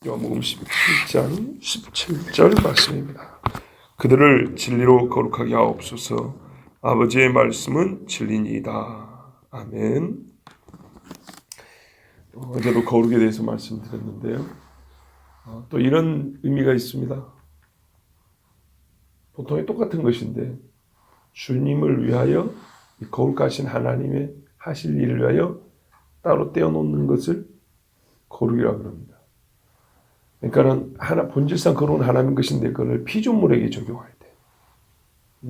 요한복음 17장 17절 말씀입니다. 그들을 진리로 거룩하게 하옵소서. 아버지의 말씀은 진리니이다. 아멘. 어제도 거룩에 대해서 말씀드렸는데요. 또 이런 의미가 있습니다. 보통의 똑같은 것인데 주님을 위하여 거룩하신 하나님의 하실 일을 위하여 따로 떼어놓는 것을 거룩이라고 합니다. 그러니까는 본질상 거룩은 하나님 것인데 그걸 피조물에게 적용할 때,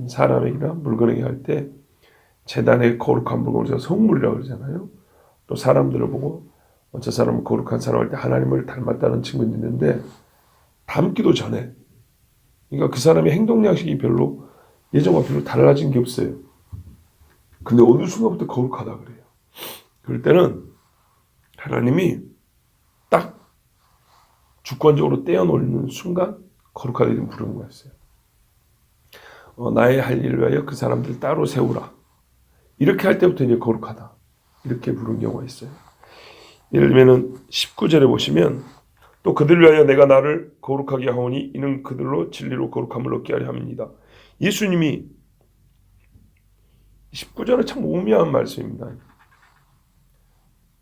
사람에게나 물건에게 할 때 제단의 거룩한 물건을 성물이라고 그러잖아요. 또 사람들을 보고 저 사람은 거룩한 사람 할 때 하나님을 닮았다는 측면이 있는데 닮기도 전에, 그러니까 그 사람의 행동 양식이 별로 예전과 별로 달라진 게 없어요. 근데 어느 순간부터 거룩하다 그래요. 그럴 때는 하나님이 딱 주권적으로 떼어놓는 순간 거룩하다 이름 부르는 거였어요. 나의 할 일을 위하여 그 사람들 따로 세우라. 이렇게 할 때부터 이제 거룩하다. 이렇게 부르는 경우가 있어요. 예를 들면 19절에 보시면 또 그들 위하여 내가 나를 거룩하게 하오니 이는 그들로 진리로 거룩함을 얻게 하려 함이니이다. 예수님이 19절은 참 오묘한 말씀입니다.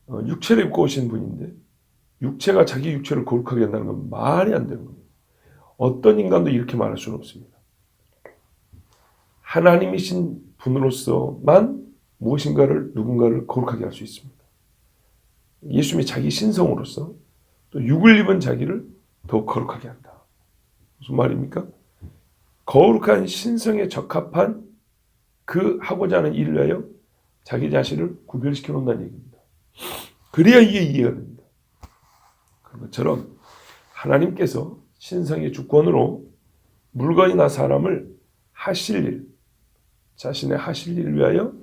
육체를 입고 오신 분인데 육체가 자기 육체를 거룩하게 한다는 건 말이 안 되는 겁니다. 어떤 인간도 이렇게 말할 수는 없습니다. 하나님이신 분으로서만 무엇인가를 누군가를 거룩하게 할 수 있습니다. 예수님이 자기 신성으로서 또 육을 입은 자기를 더 거룩하게 한다. 무슨 말입니까? 거룩한 신성에 적합한 그 하고자 하는 일을 위하여 자기 자신을 구별시켜 놓는다는 얘기입니다. 그래야 이게 이해가 됩니다. 그런 것처럼 하나님께서 신성의 주권으로 물건이나 사람을 하실 일, 자신의 하실 일을 위하여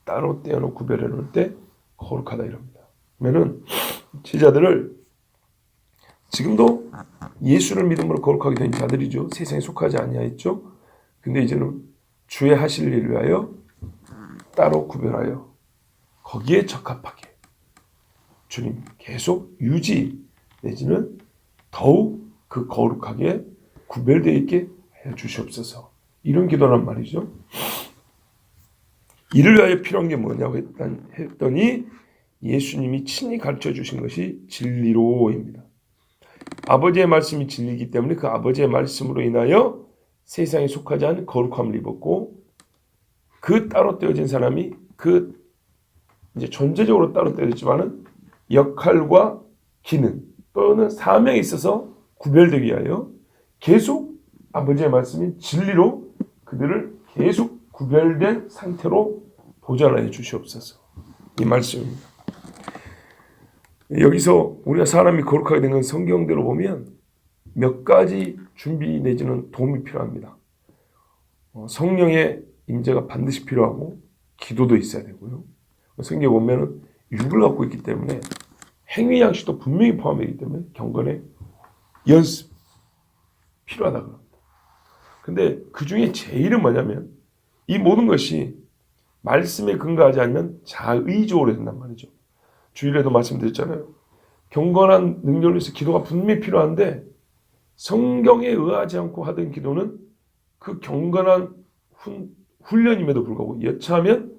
따로 떼어놓고 구별해 놓을 때 거룩하다 이럽니다. 그러면은 제자들을 지금도 예수를 믿음으로 거룩하게 된 자들이죠. 세상에 속하지 아니하였죠. 근데 이제는 주의 하실 일을 위하여 따로 구별하여 거기에 적합하게 주님 계속 유지 내지는 더욱 그 거룩하게 구별되어 있게 해 주시옵소서. 이런 기도란 말이죠. 이를 위하여 필요한 게 뭐냐고 했더니 예수님이 친히 가르쳐 주신 것이 진리로입니다. 아버지의 말씀이 진리이기 때문에 그 아버지의 말씀으로 인하여 세상에 속하지 않은 거룩함을 입었고 그 따로 떼어진 사람이 그 이제 존재적으로 따로 떼어졌지만은 역할과 기능 또는 사명에 있어서 구별되기 위하여 계속 아버지의 말씀인 진리로 그들을 계속 구별된 상태로 보존하여 주시옵소서. 이 말씀입니다. 여기서 우리가 사람이 거룩하게 된 건 성경대로 보면 몇 가지 준비 내지는 도움이 필요합니다. 성령의 임재가 반드시 필요하고 기도도 있어야 되고요. 성경에 보면은 육을 갖고 있기 때문에 행위 양식도 분명히 포함되기 때문에 경건의 연습 필요하다고 합니다. 근데 그 중에 제일은 뭐냐면 이 모든 것이 말씀에 근거하지 않으면 자의적으로 된단 말이죠. 주일에도 말씀드렸잖아요. 경건한 능력을 위해서 기도가 분명히 필요한데 성경에 의하지 않고 하던 기도는 그 경건한 훈련임에도 불구하고 여차하면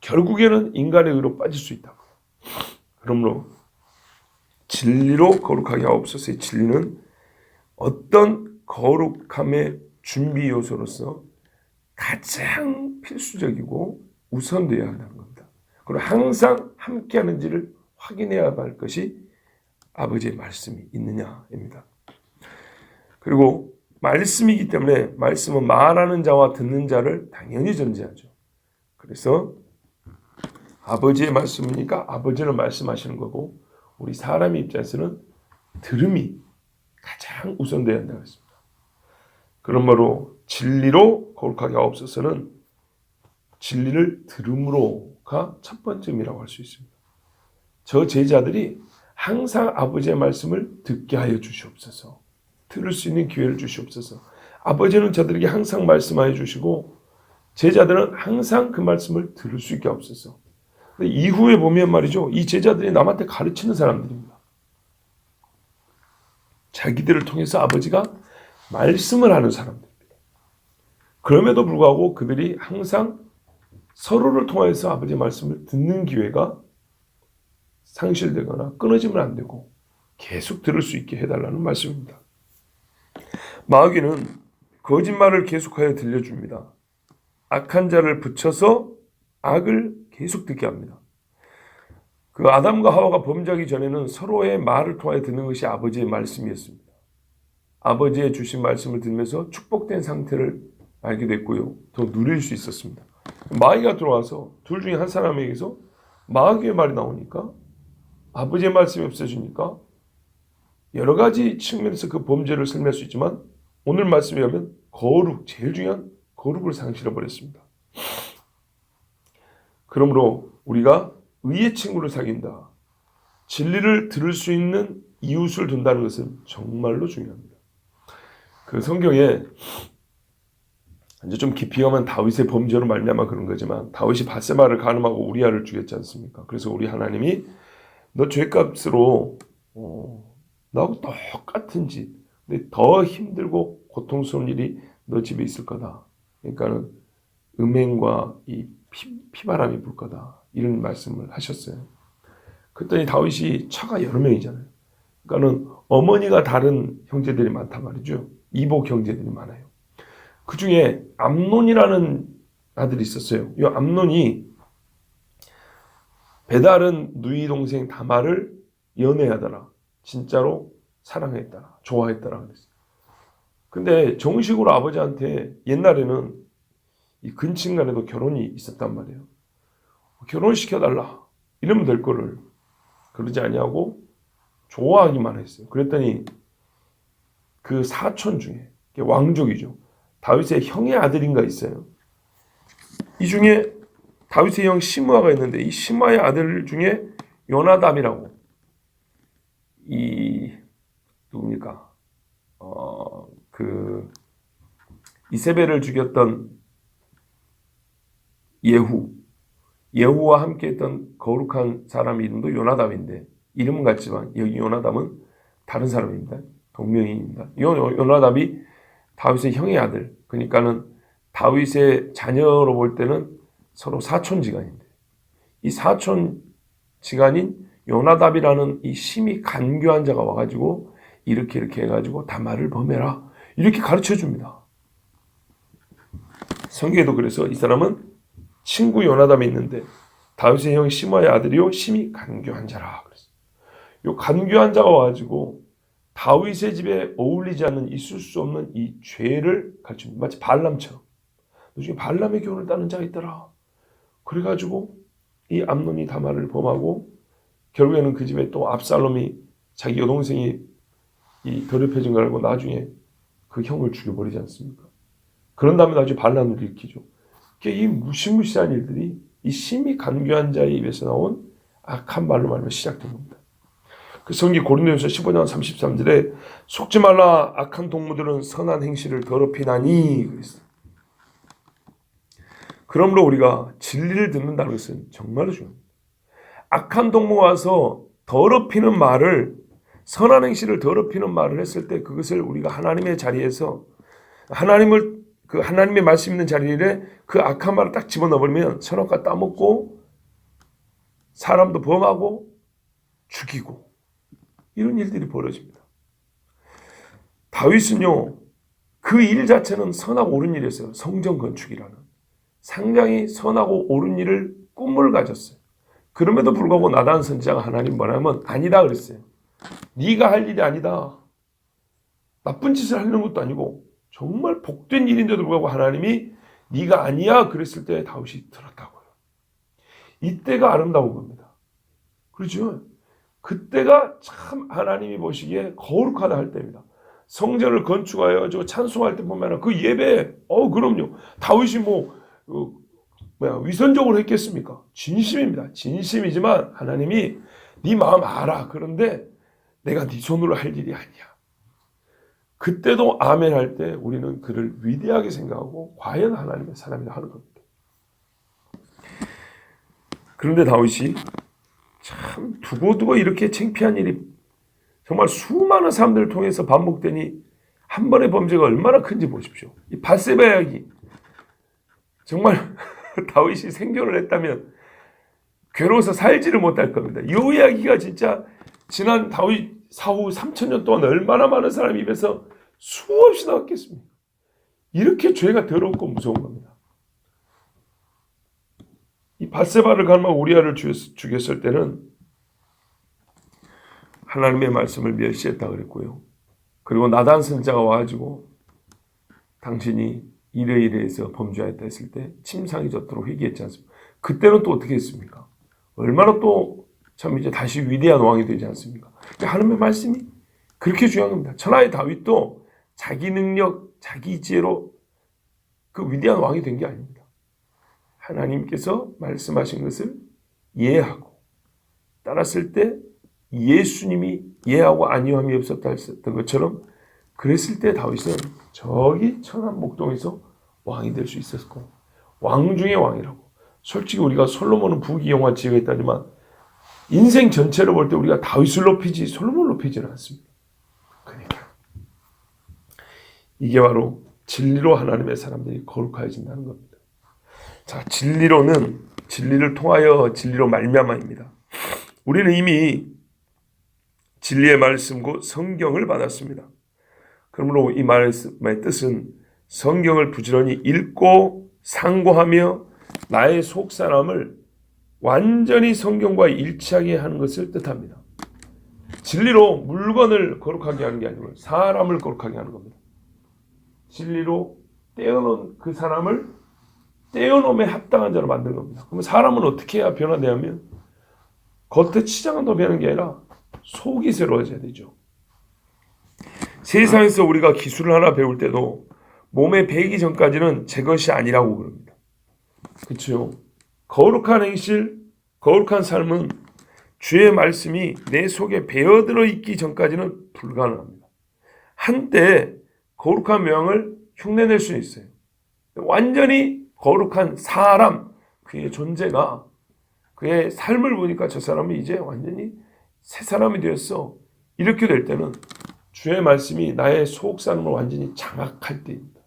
결국에는 인간의 의로 빠질 수 있다고. 그러므로 진리로 거룩하게 하옵소서의 진리는 어떤 거룩함의 준비 요소로서 가장 필수적이고 우선되어야 한다는 겁니다. 그리고 항상 함께하는지를 확인해야 할 것이 아버지의 말씀이 있느냐입니다. 그리고 말씀이기 때문에 말씀은 말하는 자와 듣는 자를 당연히 전제하죠. 그래서 아버지의 말씀이니까 아버지는 말씀하시는 거고 우리 사람의 입장에서는 들음이 가장 우선되어야 한다고 했습니다. 그러므로 진리로 거룩하게 하옵소서는 진리를 들음으로가 첫 번째이라고 할 수 있습니다. 저 제자들이 항상 아버지의 말씀을 듣게 하여 주시옵소서. 들을 수 있는 기회를 주시옵소서. 아버지는 저들에게 항상 말씀하여 주시고 제자들은 항상 그 말씀을 들을 수 있게 하옵소서. 이후에 보면 말이죠. 이 제자들이 남한테 가르치는 사람들입니다. 자기들을 통해서 아버지가 말씀을 하는 사람들입니다. 그럼에도 불구하고 그들이 항상 서로를 통해서 아버지의 말씀을 듣는 기회가 상실되거나 끊어지면 안 되고 계속 들을 수 있게 해달라는 말씀입니다. 마귀는 거짓말을 계속하여 들려줍니다. 악한 자를 붙여서 악을 계속 듣게 합니다. 그 아담과 하와가 범죄하기 전에는 서로의 말을 통하여 듣는 것이 아버지의 말씀이었습니다. 아버지의 주신 말씀을 들으면서 축복된 상태를 알게 됐고요. 더 누릴 수 있었습니다. 마귀가 들어와서 둘 중에 한 사람에게서 마귀의 말이 나오니까 아버지의 말씀이 없어지니까 여러 가지 측면에서 그 범죄를 설명할 수 있지만 오늘 말씀에 하면 거룩, 제일 중요한 거룩을 상실해버렸습니다. 그러므로 우리가 의의 친구를 사귄다, 진리를 들을 수 있는 이웃을 둔다는 것은 정말로 중요합니다. 그 성경에 이제 좀 깊이 가면 다윗의 범죄로 말미암아 그런 거지만 다윗이 밧세바를 간음하고 우리아를 죽였지 않습니까? 그래서 우리 하나님이 너 죄값으로 나하고 똑같은 짓, 근데 더 힘들고 고통스러운 일이 너 집에 있을 거다. 그러니까는 음행과 이 피바람이 불 거다. 이런 말씀을 하셨어요. 그랬더니 다윗이 처가 여러 명이잖아요. 그러니까는 어머니가 다른 형제들이 많단 말이죠. 이복 형제들이 많아요. 그 중에 암논이라는 아들이 있었어요. 이 암논이 배다른 누이 동생 다말을 연애하더라. 진짜로 사랑했더라. 좋아했더라. 그랬어요. 근데 정식으로 아버지한테 옛날에는 이 근친 간에도 결혼이 있었단 말이에요. 결혼시켜달라. 이러면 될 거를 그러지 아니하고 좋아하기만 했어요. 그랬더니 그 사촌 중에 왕족이죠. 다윗의 형의 아들인가 있어요. 이 중에 다윗의 형 시므아가 있는데 이 시므아의 아들 중에 요나답이라고 이 누굽니까? 그 이세벨을 죽였던 예후와 함께했던 거룩한 사람 이름도 요나답인데 이름은 같지만 여기 요나답은 다른 사람입니다. 동명이인입니다. 요나답이 다윗의 형의 아들, 그러니까는 다윗의 자녀로 볼 때는 서로 사촌지간인데 이 사촌지간인 요나답이라는 이 심히 간교한 자가 와가지고 이렇게 해가지고 다말을 범해라 이렇게 가르쳐 줍니다. 성경에도 그래서 이 사람은 친구 요나답이 있는데 다윗의 형 시므아의 아들이요 심히 간교한 자라 그랬어요. 요 간교한 자가 와가지고 다윗의 집에 어울리지 않는 있을 수 없는 이 죄를 가르칩니다. 마치 발람처럼. 너 중에 발람의 교훈을 따는 자가 있더라. 그래가지고 이 암논이 다말을 범하고 결국에는 그 집에 또 압살롬이 자기 여동생이 이 더럽혀진 걸 알고 나중에 그 형을 죽여버리지 않습니까? 그런 다음에 나중에 반란을 일으키죠. 이 무시무시한 일들이 이 심히 간교한 자의 입에서 나온 악한 말로 말하면 시작된 겁니다. 그 성기 고린도전서 15장 33절에 속지 말라 악한 동무들은 선한 행실을 더럽히나니 그랬어요. 그러므로 우리가 진리를 듣는다는 것은 정말로 중요합니다. 악한 동무가 와서 더럽히는 말을 선한 행실을 더럽히는 말을 했을 때 그것을 우리가 하나님의 자리에서 하나님의 말씀 있는 자리에 그 악한 말을 딱 집어넣으면 선악과 따먹고 사람도 범하고 죽이고 이런 일들이 벌어집니다. 다윗은요 그 일 자체는 선하고 옳은 일이었어요. 성전 건축이라는 상당히 선하고 옳은 일을 꿈을 가졌어요. 그럼에도 불구하고 나단 선지자가 하나님 뭐냐면 아니다 그랬어요. 네가 할 일이 아니다. 나쁜 짓을 하는 것도 아니고 정말 복된 일인데도 불구하고 하나님이 네가 아니야 그랬을 때 다윗이 들었다고요. 이때가 아름다운 겁니다. 그렇죠? 그때가 참 하나님이 보시기에 거룩하다 할 때입니다. 성전을 건축하여 찬송할 때 보면 그 예배, 그럼요. 다윗이 위선적으로 했겠습니까? 진심입니다. 진심이지만 하나님이 네 마음 알아. 그런데 내가 네 손으로 할 일이 아니야. 그때도 아멘 할 때 우리는 그를 위대하게 생각하고 과연 하나님의 사람이라 하는 겁니다. 그런데 다윗이 참 두고두고 이렇게 창피한 일이 정말 수많은 사람들을 통해서 반복되니 한 번의 범죄가 얼마나 큰지 보십시오. 이 밧세바 이야기 정말 다윗이 생존을 했다면 괴로워서 살지를 못할 겁니다. 이 이야기가 진짜 지난 다윗 사후 3,000년 동안 얼마나 많은 사람 입에서 수없이 나왔겠습니까? 이렇게 죄가 더럽고 무서운 겁니다. 이 밧세바를 갈망 우리아를 죽였을 때는 하나님의 말씀을 멸시했다 그랬고요. 그리고 나단 선지자가 와가지고 당신이 이래이래해서 범죄하였다 했을 때 침상이 젖도록 회개했지 않습니까? 그때는 또 어떻게 했습니까? 얼마나 또 참 이제 다시 위대한 왕이 되지 않습니까? 하나님의 말씀이 그렇게 중요한 겁니다. 천하의 다윗도 자기 능력, 자기 지혜로 그 위대한 왕이 된 게 아닙니다. 하나님께서 말씀하신 것을 이해하고 따랐을 때 예수님이 이해하고 안위함이 없었다 했었던 것처럼 그랬을 때 다윗은 저기 천한 목동에서 왕이 될 수 있었고 왕 중의 왕이라고. 솔직히 우리가 솔로몬은 부귀영화 지혜가 있다지만 인생 전체를 볼 때 우리가 다윗을 높이지 솔로몬을 높이지는 않습니다. 그러니까 이게 바로 진리로 하나님의 사람들이 거룩해진다는 겁니다. 자, 진리로는 진리를 통하여 진리로 말미암아입니다. 우리는 이미 진리의 말씀 곧 성경을 받았습니다. 그러므로 이 말씀의 뜻은 성경을 부지런히 읽고 상고하며 나의 속사람을 완전히 성경과 일치하게 하는 것을 뜻합니다. 진리로 물건을 거룩하게 하는 게 아니고 사람을 거룩하게 하는 겁니다. 진리로 떼어놓은 그 사람을 떼어놓음에 합당한 자로 만드는 겁니다. 그럼 사람은 어떻게 해야 변화되냐면 겉에 치장은 더 변하는 게 아니라 속이 새로워져야 되죠. 세상에서 우리가 기술을 하나 배울 때도 몸에 배기 전까지는 제 것이 아니라고 그럽니다. 그렇죠? 거룩한 행실, 거룩한 삶은 주의 말씀이 내 속에 배어들어 있기 전까지는 불가능합니다. 한때 거룩한 모양을 흉내낼 수 있어요. 완전히 거룩한 사람, 그의 존재가 그의 삶을 보니까 저 사람이 이제 완전히 새 사람이 되었어. 이렇게 될 때는 주의 말씀이 나의 속사람을 완전히 장악할 때입니다.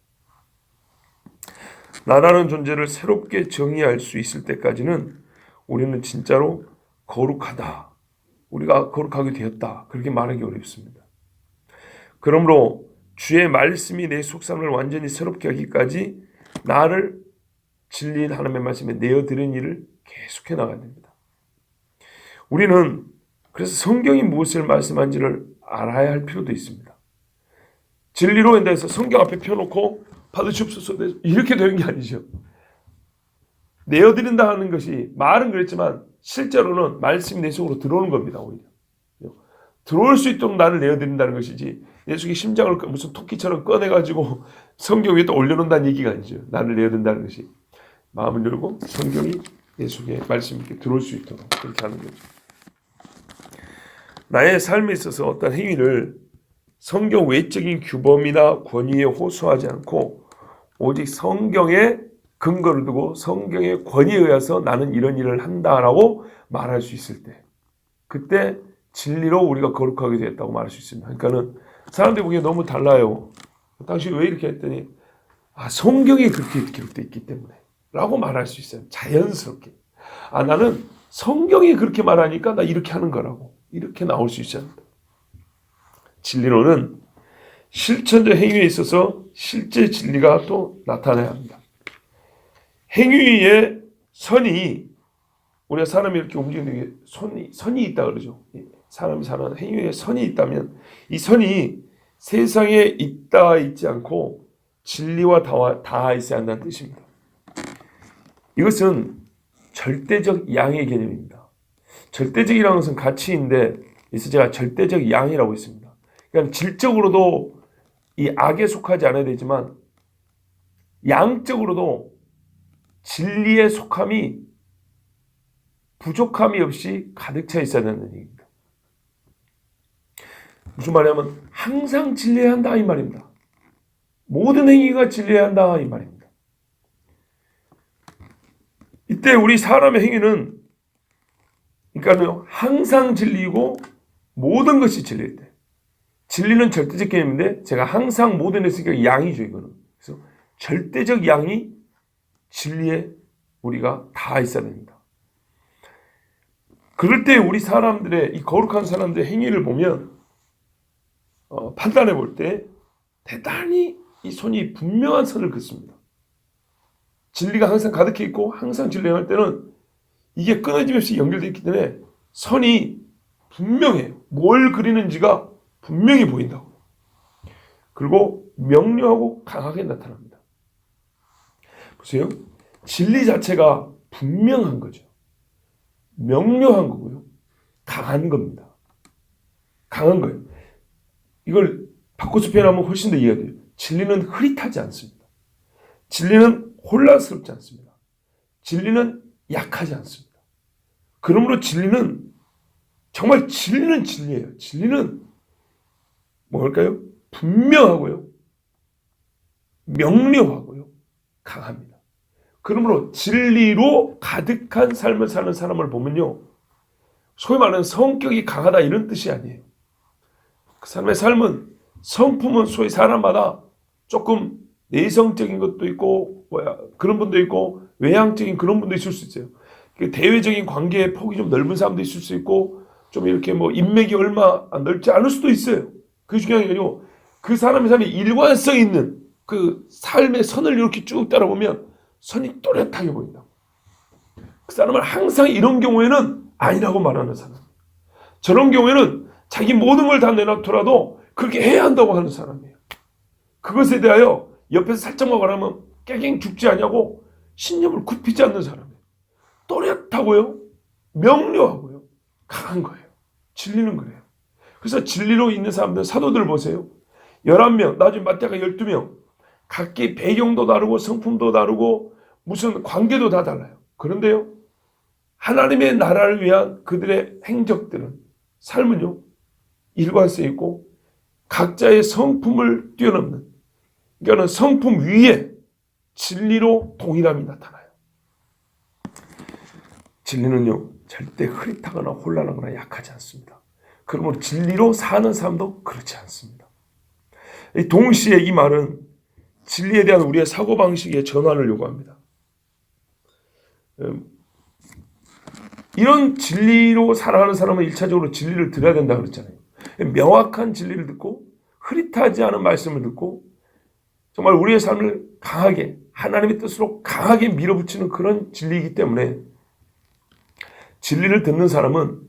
나라는 존재를 새롭게 정의할 수 있을 때까지는 우리는 진짜로 거룩하다. 우리가 거룩하게 되었다. 그렇게 말하기 어렵습니다. 그러므로 주의 말씀이 내 속사람을 완전히 새롭게 하기까지 나를 진리인 하나님의 말씀에 내어드리는 일을 계속해 나가야 됩니다. 우리는 그래서 성경이 무엇을 말씀한지를 알아야 할 필요도 있습니다. 진리로 인해서 성경 앞에 펴놓고 받으시옵소서 이렇게 되는 게 아니죠. 내어드린다 하는 것이 말은 그랬지만 실제로는 말씀이 내 속으로 들어오는 겁니다. 오히려 들어올 수 있도록 나를 내어드린다는 것이지 내 속에 심장을 무슨 토끼처럼 꺼내가지고 성경 위에 또 올려놓는다는 얘기가 아니죠. 나를 내어드린다는 것이 마음을 열고 성경이 내 속에 말씀이 이렇게 들어올 수 있도록 그렇게 하는 거죠. 나의 삶에 있어서 어떤 행위를 성경 외적인 규범이나 권위에 호소하지 않고 오직 성경에 근거를 두고 성경의 권위에 의해서 나는 이런 일을 한다라고 말할 수 있을 때 그때 진리로 우리가 거룩하게 되었다고 말할 수 있습니다. 그러니까는 사람들이 보기에 너무 달라요. 당신 왜 이렇게 했더니 성경에 그렇게 기록되어 있기 때문에 라고 말할 수 있어요. 자연스럽게. 나는 성경이 그렇게 말하니까 나 이렇게 하는 거라고 이렇게 나올 수 있어요. 진리로는 실천적 행위에 있어서 실제 진리가 또 나타나야 합니다. 행위의 선이 우리가 사람이 이렇게 움직이는 게 선이 있다 그러죠. 사람이 사는 행위에 선이 있다면 이 선이 세상에 있다 있지 않고 진리와 닿아 있어야 한다는 뜻입니다. 이것은 절대적 양의 개념입니다. 절대적이라는 것은 가치인데 그래서 제가 절대적 양이라고 했습니다. 그러니까 질적으로도 이 악에 속하지 않아야 되지만 양적으로도 진리의 속함이 부족함이 없이 가득 차 있어야 된다는 얘기입니다. 무슨 말이냐면 항상 진리해야 한다 이 말입니다. 모든 행위가 진리해야 한다 이 말입니다. 이때 우리 사람의 행위는 그러니까 항상 진리고 모든 것이 진리일 때 진리는 절대적 개념인데 제가 항상 모든 했으니까 양이죠, 이거는. 그래서 절대적 양이 진리에 우리가 다 있어야 됩니다. 그럴 때 우리 사람들의, 이 거룩한 사람들의 행위를 보면 판단해 볼 때 대단히 이 손이 분명한 선을 긋습니다. 진리가 항상 가득해 있고 항상 진리를 할 때는 이게 끊어짐없이 연결되어 있기 때문에 선이 분명해요. 뭘 그리는지가 분명히 보인다고. 그리고 명료하고 강하게 나타납니다. 보세요. 진리 자체가 분명한 거죠. 명료한 거고요. 강한 겁니다. 강한 거예요. 이걸 바꿔서 표현하면 훨씬 더 이해가 돼요. 진리는 흐릿하지 않습니다. 진리는 혼란스럽지 않습니다. 진리는 약하지 않습니다. 그러므로 진리는 정말 진리는 진리예요. 진리는 뭘까요? 분명하고요. 명료하고요. 강합니다. 그러므로 진리로 가득한 삶을 사는 사람을 보면요. 소위 말하는 성격이 강하다 이런 뜻이 아니에요. 그 사람의 삶은 성품은 소위 사람마다 조금 내성적인 것도 있고 그런 분도 있고 외향적인 그런 분도 있을 수 있어요. 대외적인 관계의 폭이 좀 넓은 사람도 있을 수 있고 좀 이렇게 인맥이 얼마 넓지 않을 수도 있어요. 그게 중요한 게 아니고 그 사람의 삶에 일관성 있는 그 삶의 선을 이렇게 쭉 따라보면 선이 또렷하게 보인다. 그 사람은 항상 이런 경우에는 아니라고 말하는 사람. 저런 경우에는 자기 모든 걸 다 내놔더라도 그렇게 해야 한다고 하는 사람이에요. 그것에 대하여 옆에서 살짝만 말하면 깨갱 죽지 않냐고 신념을 굽히지 않는 사람이에요. 또렷하고요. 명료하고요. 강한 거예요. 진리는 그래요. 그래서 진리로 있는 사람들 사도들 보세요. 11명, 나중에 마태가 12명. 각기 배경도 다르고 성품도 다르고 무슨 관계도 다 달라요. 그런데요. 하나님의 나라를 위한 그들의 행적들은 삶은요. 일관성 있고 각자의 성품을 뛰어넘는 그러니까 성품 위에 진리로 동일함이 나타나요. 진리는요. 절대 흐릿하거나 혼란하거나 약하지 않습니다. 그러므로 진리로 사는 사람도 그렇지 않습니다. 동시에 이 말은 진리에 대한 우리의 사고방식의 전환을 요구합니다. 이런 진리로 살아가는 사람은 1차적으로 진리를 들어야 된다고 그랬잖아요. 명확한 진리를 듣고 흐릿하지 않은 말씀을 듣고 정말 우리의 삶을 강하게 하나님의 뜻으로 강하게 밀어붙이는 그런 진리이기 때문에 진리를 듣는 사람은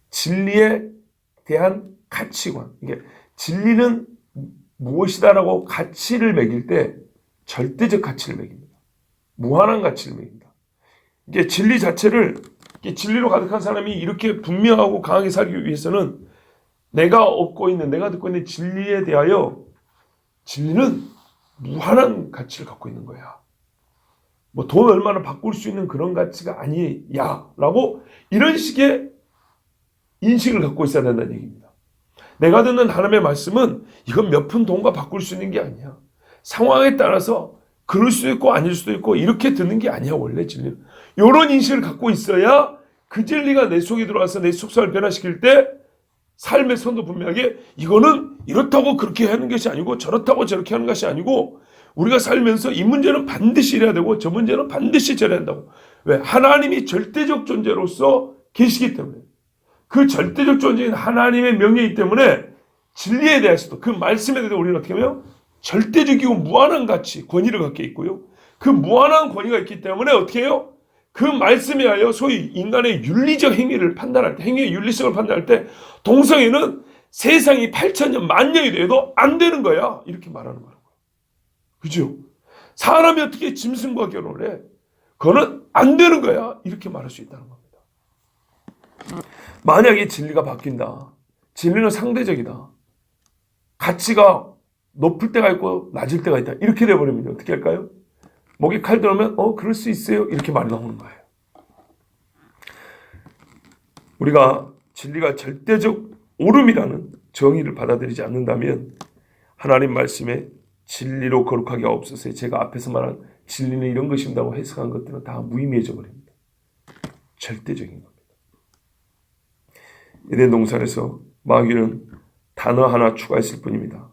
진리에 대한 가치관, 이게 진리는 무엇이다라고 가치를 매길 때 절대적 가치를 매깁니다. 무한한 가치를 매깁니다. 이게 진리 자체를 진리로 가득한 사람이 이렇게 분명하고 강하게 살기 위해서는 내가 듣고 있는 진리에 대하여 진리는 무한한 가치를 갖고 있는 거야. 돈 얼마나 바꿀 수 있는 그런 가치가 아니야 라고 이런 식의 인식을 갖고 있어야 된다는 얘기입니다. 내가 듣는 하나님의 말씀은 이건 몇 푼 돈과 바꿀 수 있는 게 아니야. 상황에 따라서 그럴 수도 있고 아닐 수도 있고 이렇게 듣는 게 아니야. 원래 진리는. 이런 인식을 갖고 있어야 그 진리가 내 속에 들어와서 내 속성을 변화시킬 때 삶의 선도 분명하게 이거는 이렇다고 그렇게 하는 것이 아니고 저렇다고 저렇게 하는 것이 아니고 우리가 살면서 이 문제는 반드시 이래야 되고 저 문제는 반드시 저래야 한다고. 왜? 하나님이 절대적 존재로서 계시기 때문에 그 절대적 존재인 하나님의 명예이기 때문에 진리에 대해서도 그 말씀에 대해서 우리는 어떻게 하면 절대적이고 무한한 가치, 권위를 갖게 있고요. 그 무한한 권위가 있기 때문에 어떻게 해요? 그 말씀에 하여 소위 인간의 윤리적 행위를 판단할 때, 행위의 윤리성을 판단할 때 동성애는 세상이 8,000년, 만년이 돼도 안 되는 거야. 이렇게 말하는 거라고요. 그죠? 사람이 어떻게 짐승과 결혼을 해? 그거는 안 되는 거야. 이렇게 말할 수 있다는 겁니다. 만약에 진리가 바뀐다. 진리는 상대적이다. 가치가 높을 때가 있고 낮을 때가 있다. 이렇게 돼버리면 어떻게 할까요? 목에 칼 들어오면 그럴 수 있어요. 이렇게 말이 나오는 거예요. 우리가 진리가 절대적 옳음이라는 정의를 받아들이지 않는다면 하나님 말씀에 진리로 거룩하게 하옵소서. 제가 앞에서 말한 진리는 이런 것입니다고 해석한 것들은 다 무의미해져 버립니다. 절대적인 겁니다. 에덴 동산에서 마귀는 단어 하나 추가했을 뿐입니다.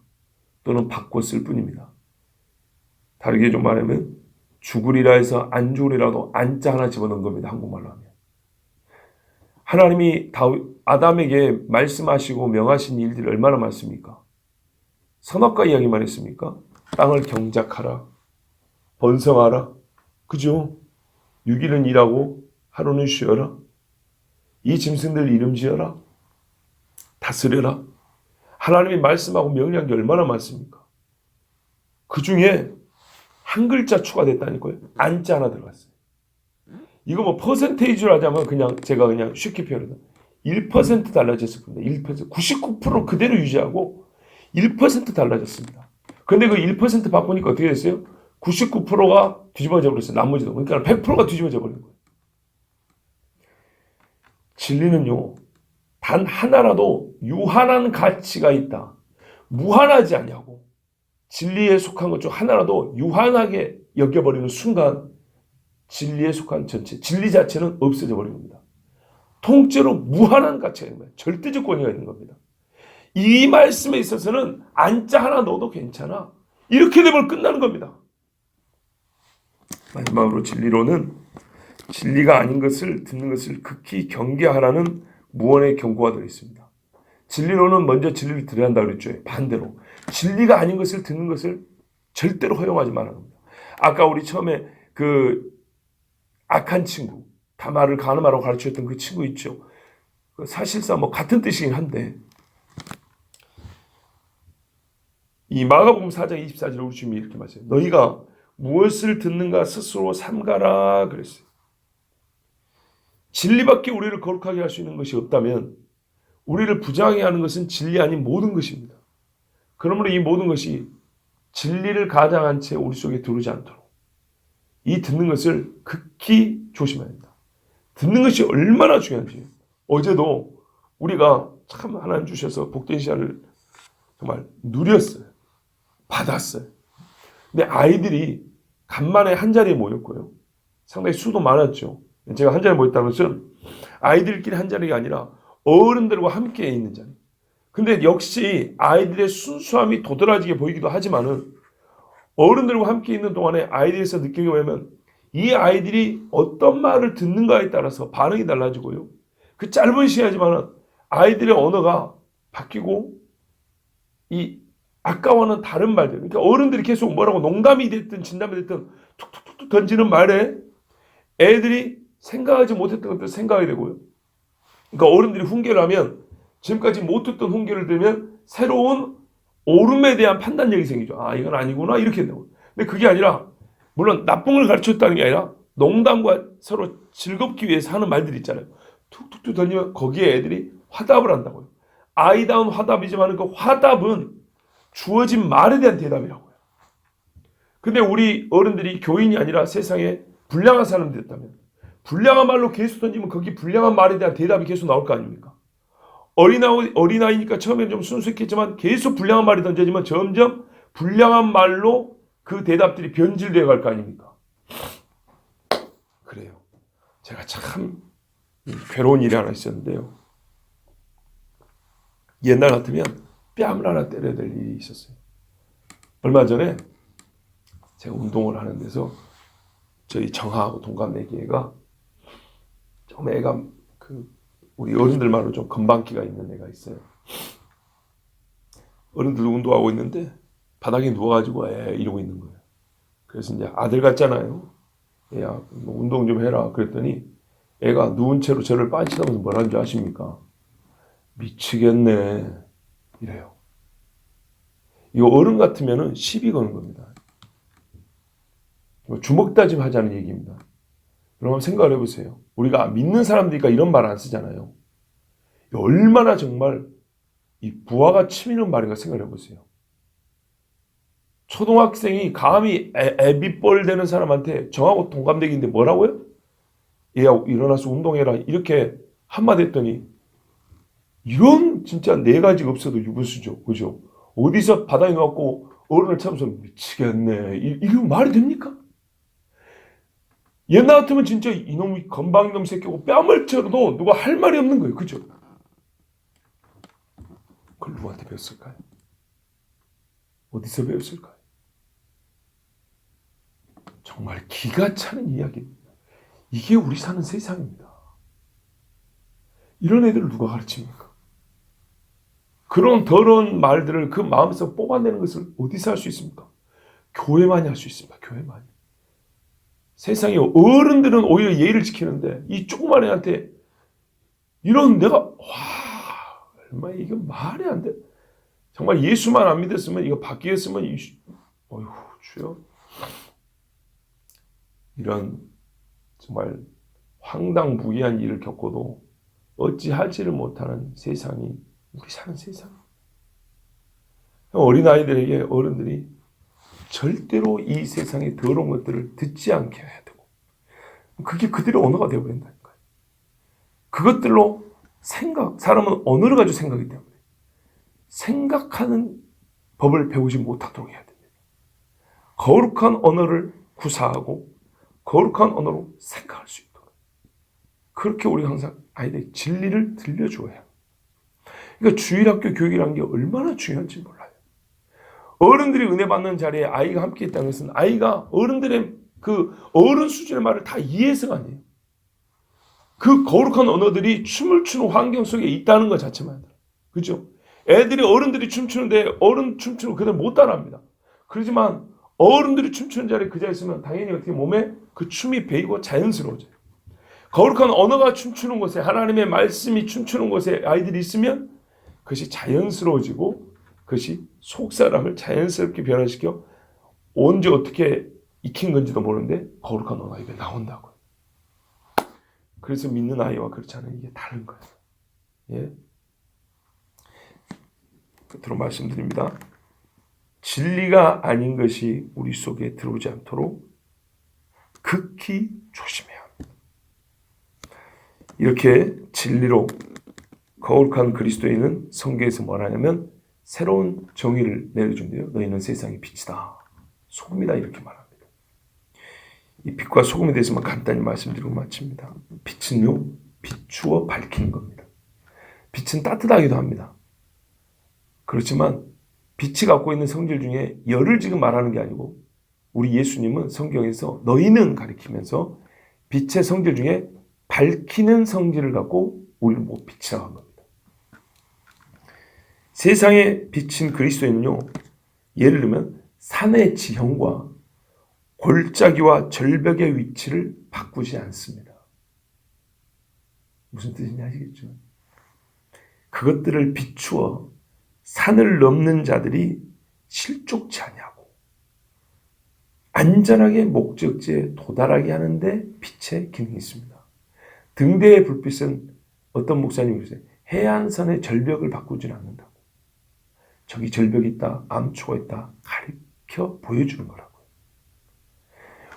또는 바꿨을 뿐입니다. 다르게 좀 말하면 죽으리라 해서 안 죽으리라도 안자 하나 집어넣은 겁니다. 한국말로 하면. 하나님이 아담에게 말씀하시고 명하신 일들이 얼마나 많습니까? 선악과 이야기만 했습니까? 땅을 경작하라. 번성하라. 그죠? 6일은 일하고 하루는 쉬어라. 이 짐승들 이름 지어라. 다스려라. 하나님이 말씀하고 명령한 게 얼마나 많습니까? 그 중에 한 글자 추가됐다니까요. 안자 하나 들어갔어요. 이거 뭐 퍼센테이지로 하자면 제가 쉽게 표현해서 1% 달라졌을 겁니다. 1%. 99%는 그대로 유지하고 1% 달라졌습니다. 근데 그 1% 바꾸니까 어떻게 됐어요? 99%가 뒤집어져 버렸어요. 나머지도. 그러니까 100%가 뒤집어져 버린 거예요. 진리는요. 단 하나라도 유한한 가치가 있다. 무한하지 않냐고. 진리에 속한 것 중 하나라도 유한하게 여겨버리는 순간 진리에 속한 전체, 진리 자체는 없어져 버린 겁니다. 통째로 무한한 가치가 있는 거예요. 절대적 권위가 있는 겁니다. 이 말씀에 있어서는 안자 하나 넣어도 괜찮아. 이렇게 되면 끝나는 겁니다. 마지막으로 진리로는 진리가 아닌 것을 듣는 것을 극히 경계하라는 무언의 경고가 들어있습니다. 진리로는 먼저 진리를 들어야 한다고 그랬죠. 반대로 진리가 아닌 것을 듣는 것을 절대로 허용하지 말아야 합니다. 아까 우리 처음에 그 악한 친구, 다말을 가늠하라고 가르쳤던 그 친구 있죠. 사실상 뭐 같은 뜻이긴 한데 이 마가복음 4장 24절에 우리 주님이 이렇게 말씀해요. 너희가 무엇을 듣는가 스스로 삼가라 그랬어요. 진리밖에 우리를 거룩하게 할 수 있는 것이 없다면 우리를 부정하게 하는 것은 진리 아닌 모든 것입니다. 그러므로 이 모든 것이 진리를 가장한 채 우리 속에 들어오지 않도록 이 듣는 것을 극히 조심해야 합니다. 듣는 것이 얼마나 중요한지. 어제도 우리가 참 하나님 주셔서 복된 시간을 정말 누렸어요. 받았어요. 근데 아이들이 간만에 한 자리에 모였고요. 상당히 수도 많았죠. 제가 한 자리에 모였다는 것은 아이들끼리 한 자리가 아니라 어른들과 함께 있는 자리. 근데 역시 아이들의 순수함이 도드라지게 보이기도 하지만은 어른들과 함께 있는 동안에 아이들에서 느끼게 보면 이 아이들이 어떤 말을 듣는가에 따라서 반응이 달라지고요. 그 짧은 시간이지만 아이들의 언어가 바뀌고 이 아까와는 다른 말들. 그러니까 어른들이 계속 뭐라고 농담이 됐든 진담이 됐든 툭툭툭 던지는 말에 애들이 생각하지 못했던 것들 생각이 되고요. 그러니까 어른들이 훈계를 하면 지금까지 못 듣던 훈계를 들으면 새로운 옳음에 대한 판단력이 생기죠. 아, 이건 아니구나 이렇게 되고. 근데 그게 아니라 물론 나쁜 걸 가르쳤다는 게 아니라 농담과 서로 즐겁기 위해서 하는 말들이 있잖아요. 툭툭툭 던지면 거기에 애들이 화답을 한다고요. 아이다운 화답이지만 그 화답은 주어진 말에 대한 대답이라고요. 근데 우리 어른들이 교인이 아니라 세상에 불량한 사람들이 있다면 불량한 말로 계속 던지면 거기 불량한 말에 대한 대답이 계속 나올 거 아닙니까? 어린아이니까 처음에는 좀 순수했겠지만 계속 불량한 말이 던져지면 점점 불량한 말로 그 대답들이 변질되어 갈 거 아닙니까? 그래요. 제가 참 괴로운 일이 하나 있었는데요. 옛날 같으면 뺨을 하나 때려야 될 일이 있었어요. 얼마 전에 제가 운동을 하는 데서 저희 정하하고 동갑 4개가 좀 애가 우리 어른들 말로 좀 건방기가 있는 애가 있어요. 어른들도 운동하고 있는데 바닥에 누워가지고 이러고 있는 거예요. 그래서 이제 아들 같잖아요. 야, 뭐 운동 좀 해라. 그랬더니 애가 누운 채로 저를 빤치다면서 뭐라는 줄 아십니까? 미치겠네. 이래요. 이거 어른 같으면은 시비 거는 겁니다. 주먹 다짐 하자는 얘기입니다. 여러분 생각을 해보세요. 우리가 믿는 사람들이니까 이런 말 안 쓰잖아요. 얼마나 정말 이 부하가 치미는 말인가 생각을 해보세요. 초등학생이 감히 애비뻘 되는 사람한테 저하고 동갑내기인데 뭐라고요? 얘야 일어나서 운동해라 이렇게 한마디 했더니 이런 진짜 4가지가 없어도 유분수죠. 그죠? 어디서 바닥에 놓고 어른을 참으면서 미치겠네. 이거 말이 됩니까? 옛날 같으면 진짜 이놈이 건방이놈 새끼고 뺨을 쳐도 누가 할 말이 없는 거예요. 그죠? 그걸 누구한테 배웠을까요? 어디서 배웠을까요? 정말 기가 차는 이야기입니다. 이게 우리 사는 세상입니다. 이런 애들을 누가 가르칩니까? 그런 더러운 말들을 그 마음에서 뽑아내는 것을 어디서 할 수 있습니까? 교회만이 할 수 있습니다. 교회만이. 세상에 어른들은 오히려 예의를 지키는데 이 조그만 애한테 이런 내가 얼마 이게 말이 안 돼. 정말 예수만 안 믿었으면 이거 바뀌었으면 어휴 주여. 이런 정말 황당무계한 일을 겪어도 어찌하지를 못하는 세상이 우리 사는 세상. 어린아이들에게 어른들이 절대로 이 세상의 더러운 것들을 듣지 않게 해야 되고 그게 그들의 언어가 되어버린다니까요. 그것들로 사람은 언어를 가지고 생각하기 때문에 생각하는 법을 배우지 못하도록 해야 됩니다. 거룩한 언어를 구사하고 거룩한 언어로 생각할 수 있도록 그렇게 우리가 항상 아이들의 진리를 들려줘야 해요. 그러니까 주일학교 교육이라는 게 얼마나 중요한지 몰라요. 어른들이 은혜 받는 자리에 아이가 함께 있다는 것은 아이가 어른들의 그 어른 수준의 말을 다 이해해서가 아니에요. 그 거룩한 언어들이 춤을 추는 환경 속에 있다는 것 자체만. 그죠? 애들이 어른들이 춤추는데 어른 춤추는 거 그들 못 따라합니다. 그렇지만 어른들이 춤추는 자리에 그 자리에 있으면 당연히 어떻게 몸에 그 춤이 배이고 자연스러워져요. 거룩한 언어가 춤추는 곳에 하나님의 말씀이 춤추는 곳에 아이들이 있으면 그것이 자연스러워지고 그것이 속사람을 자연스럽게 변화시켜 언제 어떻게 익힌 건지도 모르는데 거룩한 언어가 입에 나온다고요. 그래서 믿는 아이와 그렇지 않은 이게 다른 거예요. 예. 끝으로 말씀드립니다. 진리가 아닌 것이 우리 속에 들어오지 않도록 극히 조심해야 합니다. 이렇게 진리로 거룩한 그리스도인은 성경에서 뭐라냐면 새로운 정의를 내려준대요. 너희는 세상의 빛이다. 소금이다 이렇게 말합니다. 이 빛과 소금에 대해서만 간단히 말씀드리고 마칩니다. 빛은요. 비추어 밝히는 겁니다. 빛은 따뜻하기도 합니다. 그렇지만 빛이 갖고 있는 성질 중에 열을 지금 말하는 게 아니고 우리 예수님은 성경에서 너희는 가리키면서 빛의 성질 중에 밝히는 성질을 갖고 우리를 빛이라고 한 겁니다. 세상에 비친 그리스도인은요. 예를 들면 산의 지형과 골짜기와 절벽의 위치를 바꾸지 않습니다. 무슨 뜻인지 아시겠죠? 그것들을 비추어 산을 넘는 자들이 실족치 아니하고 안전하게 목적지에 도달하게 하는데 빛의 기능이 있습니다. 등대의 불빛은 어떤 목사님이 그러세요. 해안선의 절벽을 바꾸지는 않는다고. 저기 절벽이 있다, 암초가 있다 가르쳐 보여주는 거라고요.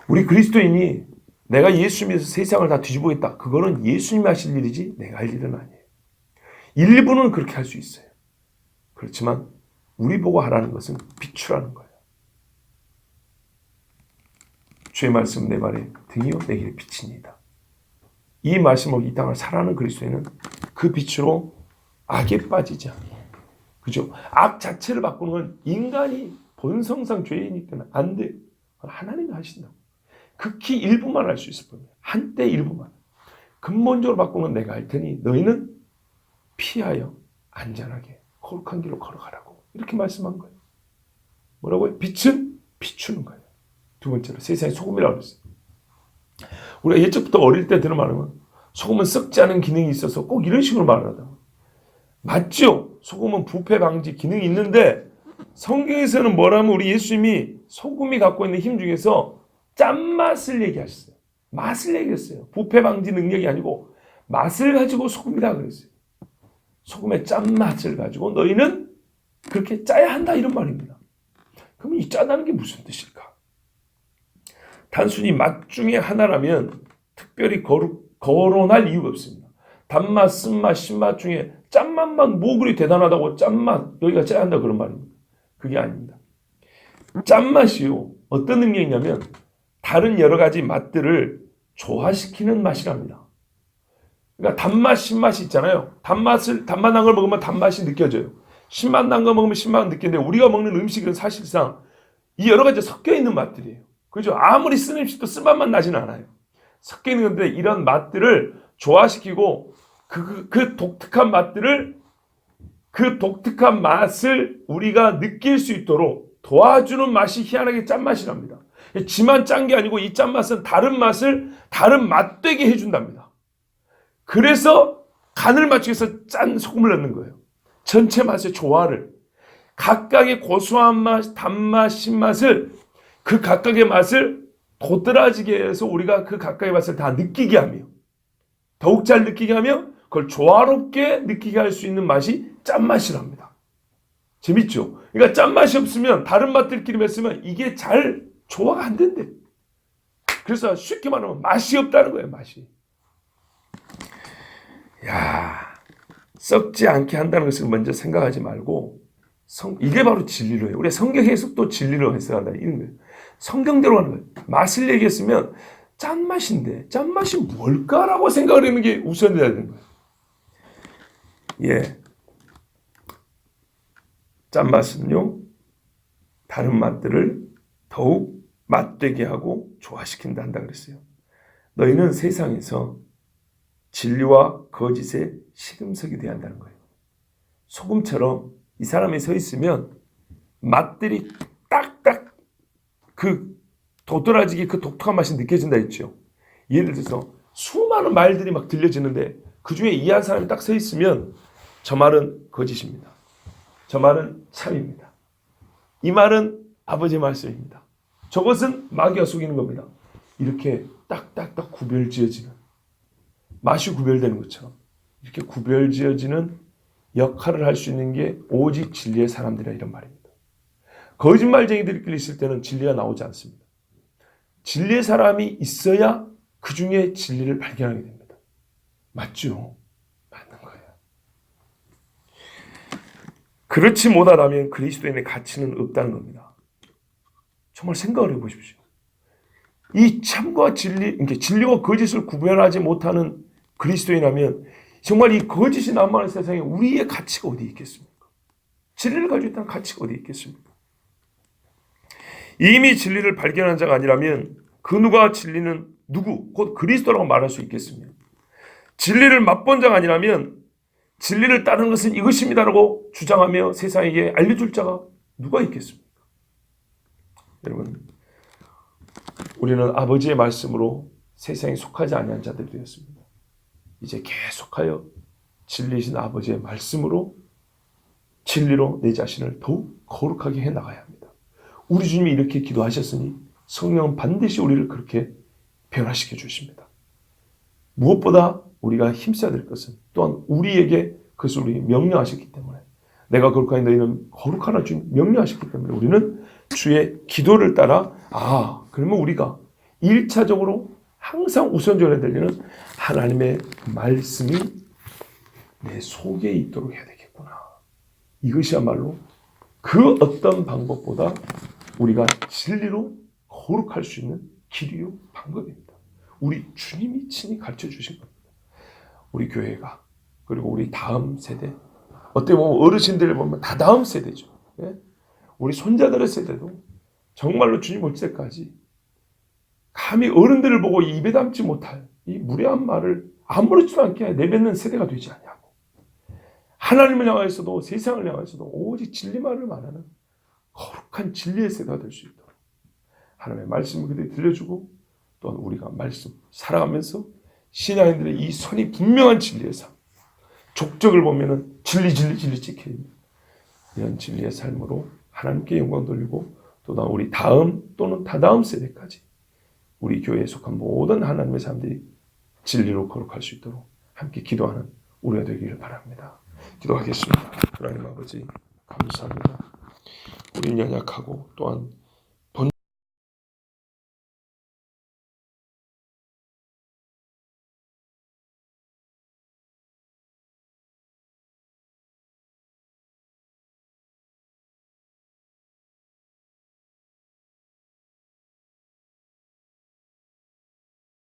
우리 그리스도인이 내가 예수님에서 세상을 다 뒤집어겠다. 그거는 예수님이 하실 일이지 내가 할 일은 아니에요. 일부는 그렇게 할 수 있어요. 그렇지만 우리 보고 하라는 것은 비추라는 거예요. 주의 말씀 내 발에 등이요 내 길에 빛이니이다. 이 말씀으로 이 땅을 살아가는 그리스도인은 그 빛으로 악에 빠지지 않아요. 그죠? 악 자체를 바꾸는 건 인간이 본성상 죄인이기 때문에 안 돼. 하나님이 하신다고. 극히 일부만 할 수 있을 뿐이에요. 한때 일부만. 근본적으로 바꾸는 건 내가 할 테니 너희는 피하여 안전하게 거룩한 길로 걸어가라고. 이렇게 말씀한 거예요. 뭐라고요? 빛은 비추는 거예요. 두 번째로 세상의 소금이라고 그랬어요. 우리가 예적부터 어릴 때 들은 말하면 소금은 썩지 않은 기능이 있어서 꼭 이런 식으로 말을 하다. 맞죠? 소금은 부패 방지 기능이 있는데 성경에서는 뭐라면 우리 예수님이 소금이 갖고 있는 힘 중에서 짠맛을 얘기하셨어요. 맛을 얘기했어요. 부패 방지 능력이 아니고 맛을 가지고 소금이라 그랬어요. 소금의 짠맛을 가지고 너희는 그렇게 짜야 한다 이런 말입니다. 그럼 이 짜다는 게 무슨 뜻일까? 단순히 맛 중에 하나라면 특별히 거론할 이유가 없습니다. 단맛, 쓴맛, 신맛 중에 짠맛만 뭐 그리 대단하다고 짠맛 여기가 짜야 한다 그런 말입니다. 그게 아닙니다. 짠맛이요. 어떤 능력이 있냐면 다른 여러 가지 맛들을 조화시키는 맛이랍니다. 그러니까 단맛, 신맛이 있잖아요. 단맛난 걸 먹으면 단맛이 느껴져요. 신맛 난 거 먹으면 신맛 느끼는데 우리가 먹는 음식은 사실상 이 여러 가지 섞여 있는 맛들이에요. 그죠? 아무리 쓴 음식도 쓴맛만 나지는 않아요. 섞여 있는 건데 이런 맛들을 조화시키고 그 독특한 맛들을 그 독특한 맛을 우리가 느낄 수 있도록 도와주는 맛이 희한하게 짠맛이랍니다. 지만 짠 게 아니고 이 짠맛은 다른 맛을 다른 맛되게 해준답니다. 그래서 간을 맞추기 위해서 짠 소금을 넣는 거예요. 전체 맛의 조화를 각각의 고소한 맛, 단맛, 신맛을 그 각각의 맛을 도드라지게 해서 우리가 그 각각의 맛을 다 느끼게 하며 더욱 잘 느끼게 하며 그걸 조화롭게 느끼게 할 수 있는 맛이 짠맛이랍니다. 재밌죠? 그러니까 짠맛이 없으면 다른 맛들끼리 맺으면 이게 잘 조화가 안 된대. 그래서 쉽게 말하면 맛이 없다는 거예요. 맛이. 야, 썩지 않게 한다는 것을 먼저 생각하지 말고 이게 바로 진리로 해요. 우리가 성경 해석도 진리로 해석한다 이런 거예요. 성경대로 하는 거예요. 맛을 얘기했으면 짠맛인데 짠맛이 뭘까라고 생각을 하는 게 우선이어야 되는 거예요. 예, 짠맛은요 다른 맛들을 더욱 맛되게 하고 조화시킨다 한다 그랬어요. 너희는 세상에서 진리와 거짓의 시금석이 되어야 한다는 거예요. 소금처럼 이 사람이 서 있으면 맛들이 딱딱 그 도드라지게 그 독특한 맛이 느껴진다 했죠. 예를 들어서 수많은 말들이 막 들려지는데 그 중에 이 한 사람이 딱 서 있으면 저 말은 거짓입니다. 저 말은 참입니다. 이 말은 아버지의 말씀입니다. 저것은 마귀가 속이는 겁니다. 이렇게 딱딱딱 구별지어지는 맛이 구별되는 것처럼 이렇게 구별지어지는 역할을 할 수 있는 게 오직 진리의 사람들이라 이런 말입니다. 거짓말쟁이들끼리 있을 때는 진리가 나오지 않습니다. 진리의 사람이 있어야 그 중에 진리를 발견하게 됩니다. 맞죠? 맞는 거예요. 그렇지 못하다면 그리스도인의 가치는 없다는 겁니다. 정말 생각을 해보십시오. 이 참과 진리, 그러니까 진리와 거짓을 구별하지 못하는 그리스도인이라면 정말 이 거짓이 난무하는 세상에 우리의 가치가 어디 있겠습니까? 진리를 가지고 있다는 가치가 어디 있겠습니까? 이미 진리를 발견한 자가 아니라면 그 누가 진리는 누구, 곧 그리스도라고 말할 수 있겠습니까? 진리를 맛본 자가 아니라면 진리를 따르는 것은 이것입니다라고 주장하며 세상에게 알려줄 자가 누가 있겠습니까? 여러분, 우리는 아버지의 말씀으로 세상에 속하지 아니한 자들이 되었습니다. 이제 계속하여 진리이신 아버지의 말씀으로 진리로 내 자신을 더욱 거룩하게 해나가야 합니다. 우리 주님이 이렇게 기도하셨으니 성령은 반드시 우리를 그렇게 변화시켜 주십니다. 무엇보다 우리가 힘써야 될 것은 또한 우리에게 그것을 우리 명령하셨기 때문에 내가 거룩하니 너희는 거룩하라 주님 명령하셨기 때문에 우리는 주의 기도를 따라 그러면 우리가 1차적으로 항상 우선적으로 해야 될 일은 하나님의 말씀이 내 속에 있도록 해야 되겠구나. 이것이야말로 그 어떤 방법보다 우리가 진리로 거룩할 수 있는 길이요 방법입니다. 우리 주님이 친히 가르쳐 주신 겁니다. 우리 교회가 그리고 우리 다음 세대 어떻게 보면 어르신들을 보면 다 다음 세대죠. 예? 우리 손자들의 세대도 정말로 주님 올 때까지 감히 어른들을 보고 입에 담지 못할 이 무례한 말을 아무렇지도 않게 내뱉는 세대가 되지 않냐고. 하나님을 향하여서도 세상을 향하여서도 오직 진리만을 말하는 거룩한 진리의 세대가 될 수 있도록 하나님의 말씀을 그들이 들려주고 또한 우리가 말씀 살아가면서 신앙인들의 이 선이 분명한 진리의 삶, 족적을 보면은 진리 지켜있는 이런 진리의 삶으로 하나님께 영광 돌리고 또한 우리 다음 또는 다다음 세대까지 우리 교회에 속한 모든 하나님의 사람들이 진리로 거룩할 수 있도록 함께 기도하는 우리가 되기를 바랍니다. 기도하겠습니다. 하나님 아버지 감사합니다. 우리는 연약하고 또한